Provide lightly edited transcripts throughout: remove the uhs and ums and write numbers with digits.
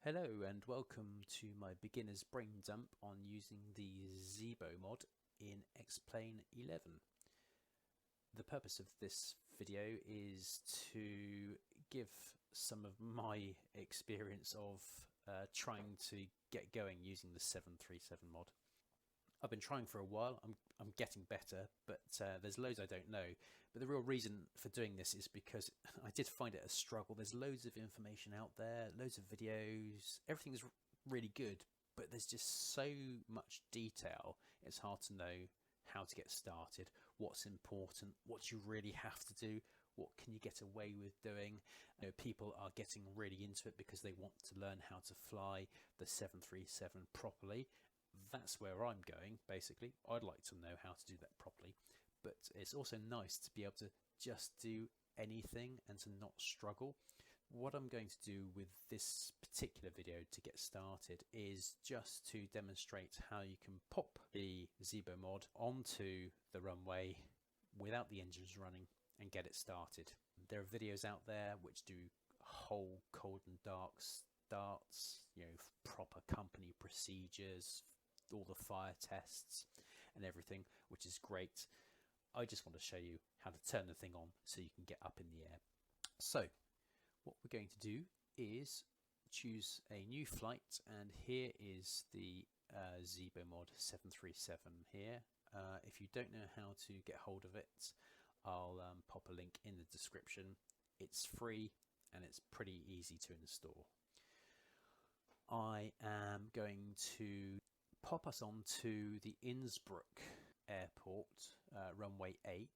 Hello and welcome to my beginner's brain dump on using the Zibo mod in X-Plane 11. The purpose of this video is to give some of my experience of trying to get going using the 737 mod. I've been trying for a while, I'm getting better, but there's loads I don't know. But the real reason for doing this is because I did find it a struggle. There's loads of information out there, loads of videos, everything's really good, but there's just so much detail, it's hard to know how to get started, what's important, what you really have to do, what can you get away with doing. You know, people are getting really into it because they want to learn how to fly the 737 properly. That's where I'm going, basically. I'd like to know how to do that properly, but it's also nice to be able to just do anything and to not struggle. What I'm going to do with this particular video to get started is just to demonstrate how you can pop the Zibo mod onto the runway without the engines running and get it started. There are videos out there which do whole cold and dark starts, you know, proper company procedures, all the fire tests and everything, which is great. I just want to show you how to turn the thing on so you can get up in the air. So what we're going to do is choose a new flight, and here is the Zibo Mod 737 here. If you don't know how to get hold of it, I'll pop a link in the description. It's free and it's pretty easy to install. I am going to pop us onto the Innsbruck airport, runway 8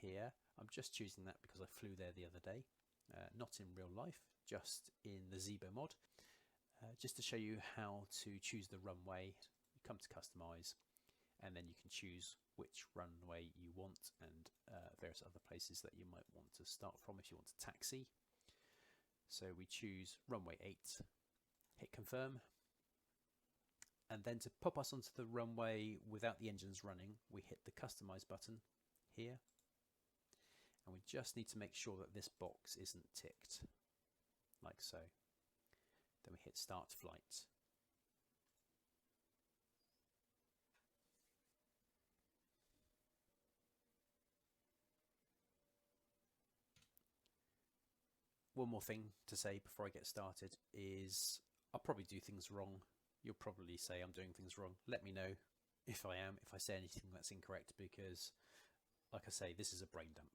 here. I'm just choosing that because I flew there the other day, not in real life, just in the Zibo mod. Just to show you how to choose the runway, you come to customize and then you can choose which runway you want and various other places that you might want to start from if you want to taxi. So we choose runway 8, hit confirm. And then to pop us onto the runway without the engines running, we hit the customize button here. And we just need to make sure that this box isn't ticked, like so. Then we hit start flight. One more thing to say before I get started is I'll probably do things wrong. You'll probably say I'm doing things wrong. Let me know if I am, if I say anything that's incorrect, because like I say, this is a brain dump.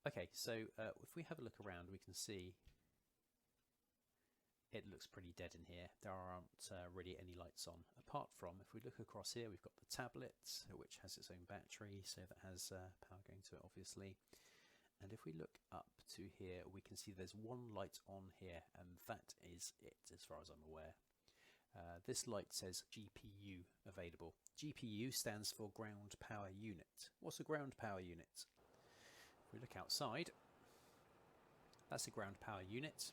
Okay, so if we have a look around, we can see it looks pretty dead in here. There aren't really any lights on, apart from if we look across here, we've got the tablet, which has its own battery, so that has power going to it, obviously. And if we look up to here, we can see there's one light on here, and that is it as far as I'm aware. This light says GPU available. GPU stands for ground power unit. What's a ground power unit? If we look outside, that's a ground power unit.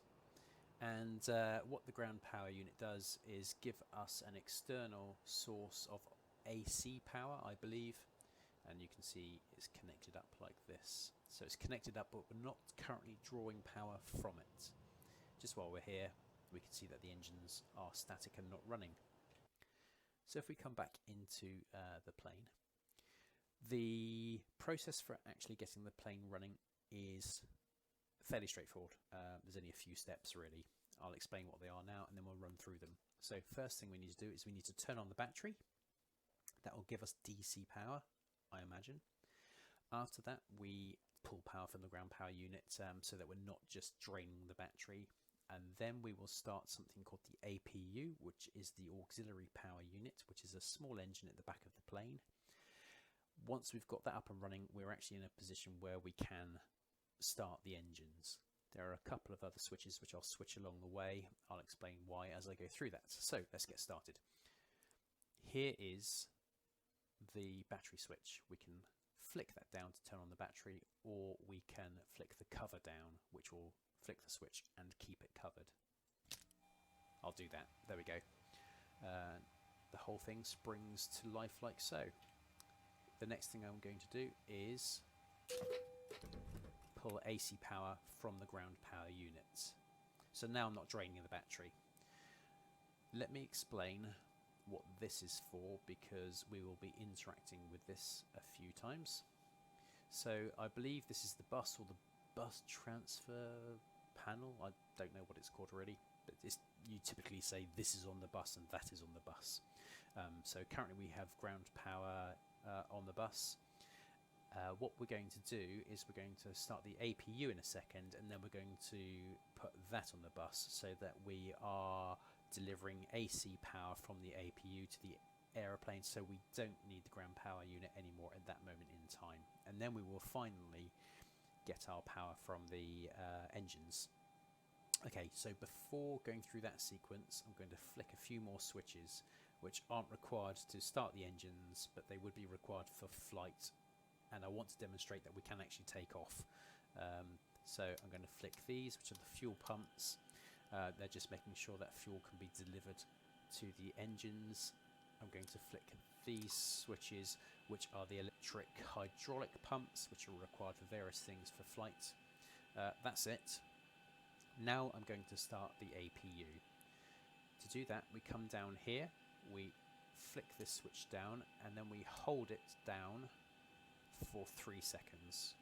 And what the ground power unit does is give us an external source of AC power, I believe. And you can see it's connected up like this. So it's connected up, but we're not currently drawing power from it. Just while we're here, we can see that the engines are static and not running. So if we come back into the plane, the process for actually getting the plane running is fairly straightforward. There's only a few steps really. I'll explain what they are now and then we'll run through them. So first thing we need to do is we need to turn on the battery. That will give us DC power, I imagine. After that, we pull power from the ground power unit so that we're not just draining the battery. And then we will start something called the APU, which is the auxiliary power unit, which is a small engine at the back of the plane. Once we've got that up and running, we're actually in a position where we can start the engines. There are a couple of other switches which I'll switch along the way. I'll explain why as I go through that. So let's get started. Here is the battery switch. We can flick that down to turn on the battery, or we can flick the cover down, which will flick the switch and keep it covered. I'll do that. There we go. The whole thing springs to life like so. The next thing I'm going to do is pull AC power from the ground power unit. So now I'm not draining the battery. Let me explain what this is for, because we will be interacting with this a few times. So I believe this is the bus, or the bus transfer panel. I don't know what it's called already, but you typically say this is on the bus and that is on the bus. So currently we have ground power on the bus. What we're going to do is we're going to start the APU in a second, and then we're going to put that on the bus so that we are delivering AC power from the APU to the aeroplane, so we don't need the ground power unit anymore at that moment in time. And then we will finally get our power from the engines. Okay, so before going through that sequence, I'm going to flick a few more switches which aren't required to start the engines, but they would be required for flight, and I want to demonstrate that we can actually take off. So I'm going to flick these, which are the fuel pumps. They're just making sure that fuel can be delivered to the engines. I'm going to flick these switches, which are the electric hydraulic pumps, which are required for various things for flight. That's it. Now I'm going to start the APU. To do that, we come down here, we flick this switch down, and then we hold it down for 3 seconds.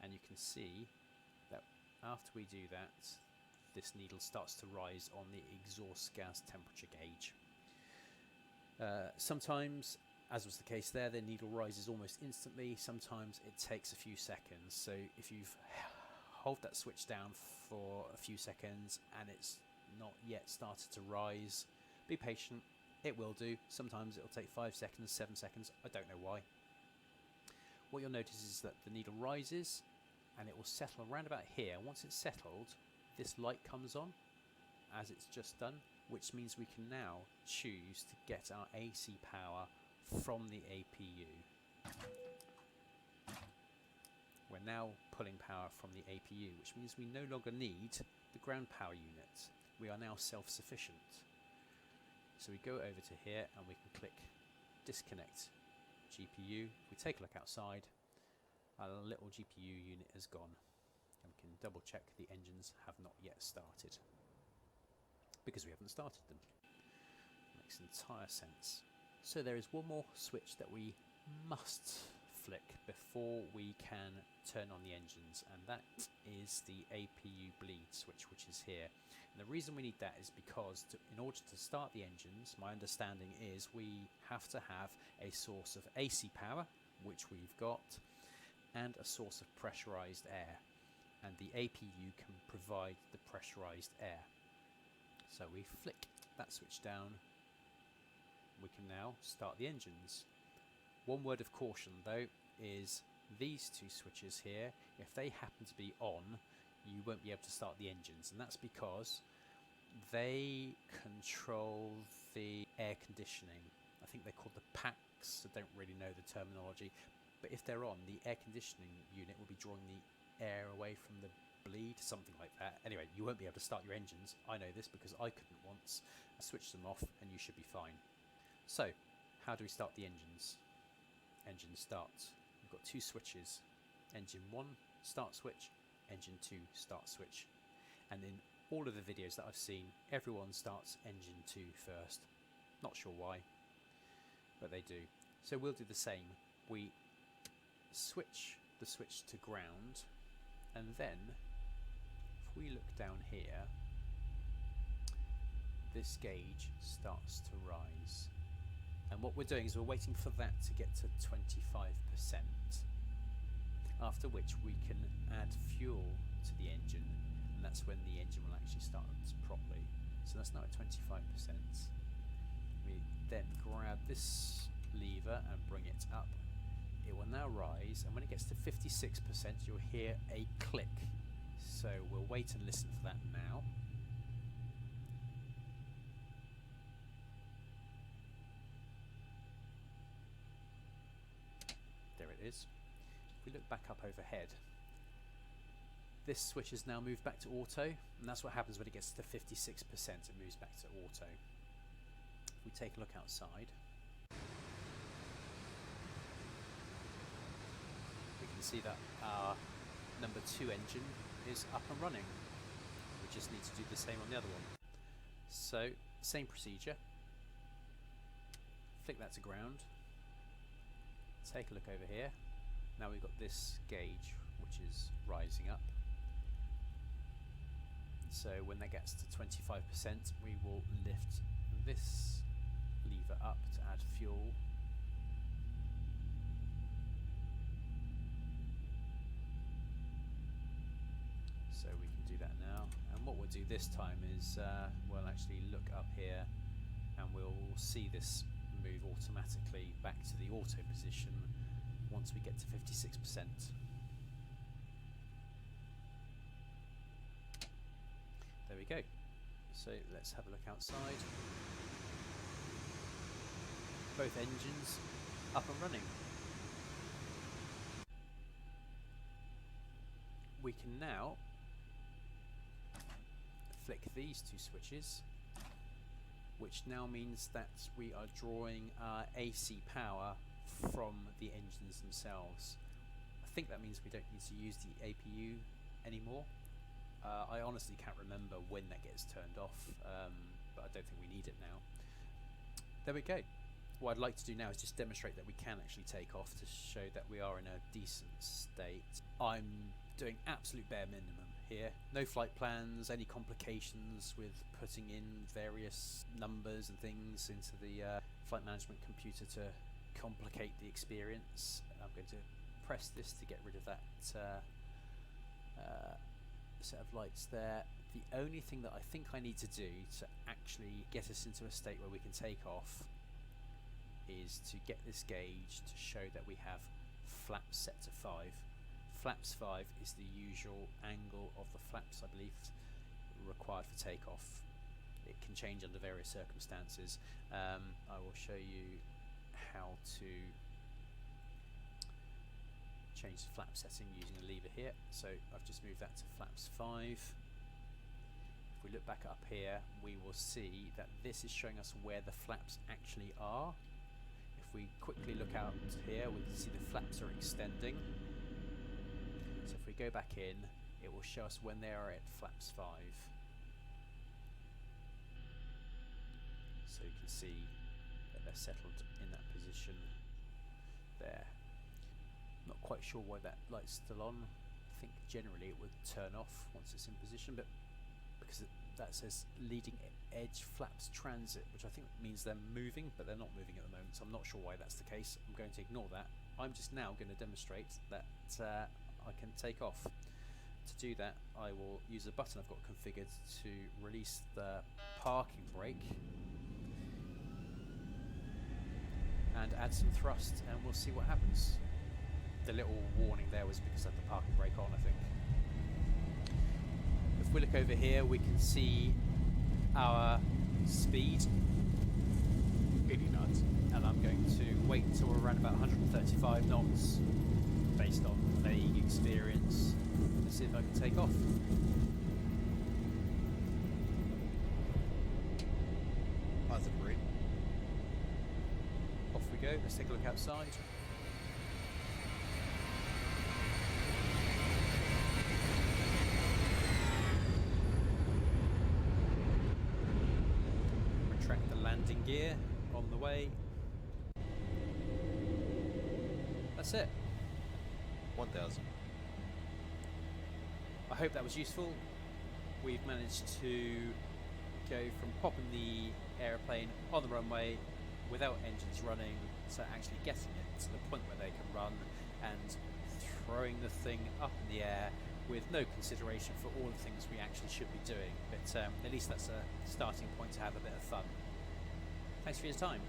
And you can see that after we do that, this needle starts to rise on the exhaust gas temperature gauge. Sometimes, as was the case there, the needle rises almost instantly. Sometimes it takes a few seconds. So if you've hold that switch down for a few seconds and it's not yet started to rise, be patient. It will do. Sometimes it'll take 5 seconds, 7 seconds. I don't know why. What you'll notice is that the needle rises and it will settle around about here. Once it's settled, this light comes on, as it's just done, which means we can now choose to get our AC power from the APU. We're now pulling power from the APU, which means we no longer need the ground power unit. We are now self-sufficient. So we go over to here and we can click disconnect GPU. If we take a look outside, our little GPU unit is gone. And we can double check the engines have not yet started, because we haven't started them. Makes entire sense. So there is one more switch that we must flick before we can turn on the engines, and that is the APU bleed switch, which is here. And the reason we need that is because in order to start the engines, my understanding is we have to have a source of AC power, which we've got, and a source of pressurized air, and the APU can provide the pressurized air. So we flick that switch down, we can now start the engines. One word of caution though is these two switches here, if they happen to be on, you won't be able to start the engines, and that's because they control the air conditioning. I think they're called the packs, I don't really know the terminology, but if they're on, the air conditioning unit will be drawing the air away from the bleed, something like that. Anyway, you won't be able to start your engines. I know this because I couldn't once. I switched them off and you should be fine. So, how do we start the engines? Engine start. We've got two switches. Engine 1, start switch. Engine 2, start switch. And in all of the videos that I've seen, everyone starts engine 2 first. Not sure why, but they do. So we'll do the same. We switch the switch to ground, and then if we look down here, this gauge starts to rise. And what we're doing is we're waiting for that to get to 25%, after which we can add fuel to the engine, and that's when the engine will actually start properly. So that's now at 25%. We then grab this lever and bring it up. It will now rise, and when it gets to 56%, you'll hear a click. So we'll wait and listen for that now. There it is. If we look back up overhead, this switch has now moved back to auto, and that's what happens when it gets to 56%, it moves back to auto. If we take a look outside, we can see that our number 2 engine is up and running. We just need to do the same on the other one. So same procedure. Flick that to ground. Take a look over here. Now we've got this gauge which is rising up. So when that gets to 25%, we will lift this lever up to add fuel. So we can do that now. And what we'll do this time is we'll actually look up here and we'll see this move automatically back to the auto position once we get to 56%. There we go. So let's have a look outside. Both engines up and running. We can now flick these two switches, which now means that we are drawing our AC power from the engines themselves. I think that means we don't need to use the APU anymore. I honestly can't remember when that gets turned off, but I don't think we need it now. There we go. What I'd like to do now is just demonstrate that we can actually take off to show that we are in a decent state. I'm doing absolute bare minimum here. No flight plans, any complications with putting in various numbers and things into the flight management computer to complicate the experience. I'm going to press this to get rid of that set of lights there. The only thing that I think I need to do to actually get us into a state where we can take off is to get this gauge to show that we have flaps set to 5. Flaps 5 is the usual angle of the flaps, I believe, required for takeoff. It can change under various circumstances. I will show you how to change the flap setting using a lever here. So I've just moved that to flaps 5. If we look back up here, we will see that this is showing us where the flaps actually are. If we quickly look out here, we can see the flaps are extending. So if we go back in, it will show us when they are at flaps 5. So you can see that they're settled in that position there. Not quite sure why that light's still on. I think generally it would turn off once it's in position, but because that says leading edge flaps transit, which I think means they're moving, but they're not moving at the moment, so I'm not sure why that's the case. I'm going to ignore that. I'm just now going to demonstrate that I can take off. To do that, I will use a button I've got configured to release the parking brake and add some thrust, and we'll see what happens. The little warning there was because I had the parking brake on, I think. If we look over here, we can see our speed. Really nuts. And I'm going to wait until we're around about 135 knots based on vague experience to see if I can take off. Positive rate. Off we go. Let's take a look outside. Retract the landing gear on the way. That's it. 1,000. I hope that was useful. We've managed to go from popping the aeroplane on the runway without engines running to actually getting it to the point where they can run and throwing the thing up in the air with no consideration for all the things we actually should be doing. But at least that's a starting point to have a bit of fun. Thanks for your time.